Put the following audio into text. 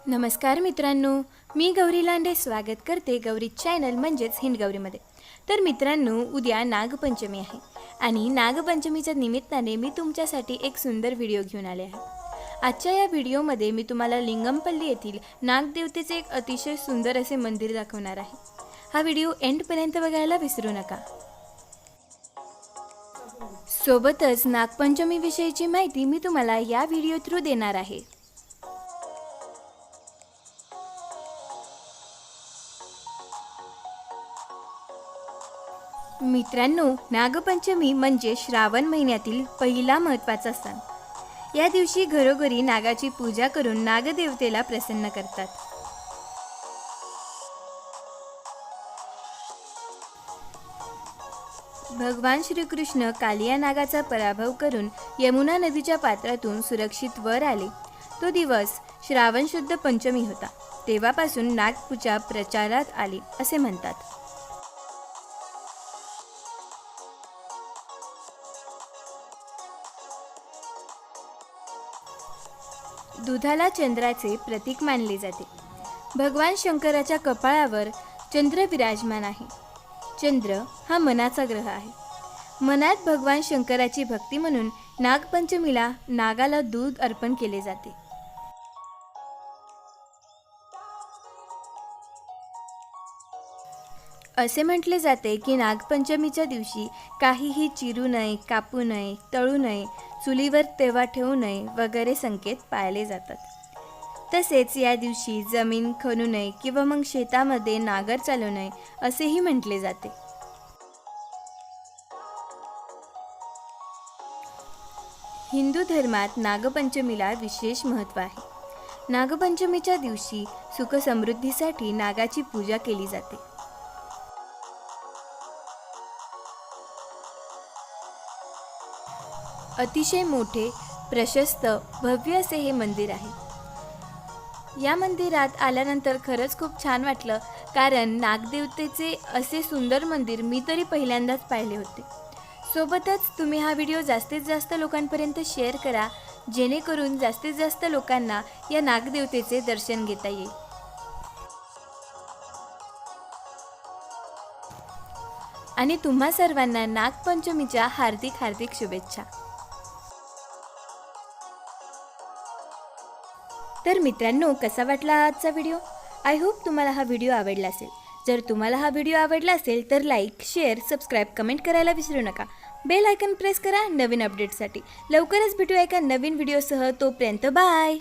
नमस्कार मित्रांनो, मी गौरी लांडे स्वागत करते गौरी चॅनल म्हणजेच हिंद गौरीमध्ये। तर मित्रांनो, उद्या नागपंचमी आहे आणि नागपंचमीच्या निमित्ताने मी तुमच्यासाठी एक सुंदर व्हिडिओ घेऊन आले आहे। आजच्या या व्हिडिओमध्ये मी तुम्हाला लिंगमपल्ली येथील नागदेवतेचे एक अतिशय सुंदर असे मंदिर दाखवणार आहे। हा व्हिडिओ एंडपर्यंत बघायला विसरू नका। सोबतच नागपंचमी विषयीची माहिती मी तुम्हाला या व्हिडिओ थ्रू देणार आहे। मित्रांनो, नागपंचमी म्हणजे श्रावण महिन्यातील पहिला महत्त्वाचा सण। या दिवशी घरोघरी नागाची पूजा करून नागदेवतेला प्रसन्न करतात। भगवान श्रीकृष्ण कालिया नागाचा पराभव करून यमुना नदीच्या पात्रातून सुरक्षित वर आले। तो दिवस श्रावण शुद्ध पंचमी होता। तेव्हापासून नागपूजा प्रचारात आली असे म्हणतात। दुधाला चंद्राचे प्रतीक मानले जाते। भगवान शंकराच्या कपाळावर चंद्र विराजमान आहे। चंद्र हा मनाचा ग्रह आहे। मनात भगवान शंकराची भक्ती म्हणून नागपंचमीला नागाला दूध अर्पण केले जाते। असे म्हटले जाते की नागपंचमीच्या दिवशी काहीही चिरू नये, कापू नये, तळू नये, चुलीवर तेवा ठेवू नये वगैरे संकेत पाळले जातात। तसेच या दिवशी जमीन खणू नये किंवा मग शेतामध्ये नांगर चालवू नये असेही म्हटले जाते। हिंदू धर्मात नागपंचमीला विशेष महत्त्व आहे। नागपंचमीच्या दिवशी सुख समृद्धीसाठी नागाची पूजा केली जाते। अतिशय मोठे, प्रशस्त, भव्य असे हे मंदिर आहे। या मंदिरात आल्यानंतर खरंच खूप छान वाटलं, कारण नागदेवतेचे असे सुंदर मंदिर मी तरी पहिल्यांदाच पाहिले होते। सोबतच तुम्ही हा व्हिडिओ जास्तीत जास्त लोकांपर्यंत शेअर करा, जेणेकरून जास्तीत जास्त लोकांना या नागदेवतेचे दर्शन घेता येईल। आणि तुम्हा सर्वांना नागपंचमीच्या हार्दिक हार्दिक शुभेच्छा। तर मित्रांनो, कसा वाटला आजचा व्हिडिओ? आय होप तुम्हाला हा व्हिडिओ आवडला असेल। जर तुम्हाला हा व्हिडिओ आवडला असेल तर लाईक, शेअर, सबस्क्राईब, कमेंट करायला विसरू नका। बेल आयकॉन प्रेस करा नवीन अपडेट्ससाठी। लवकरच भेटूया एका नवीन व्हिडिओसह। तोपर्यंत बाय।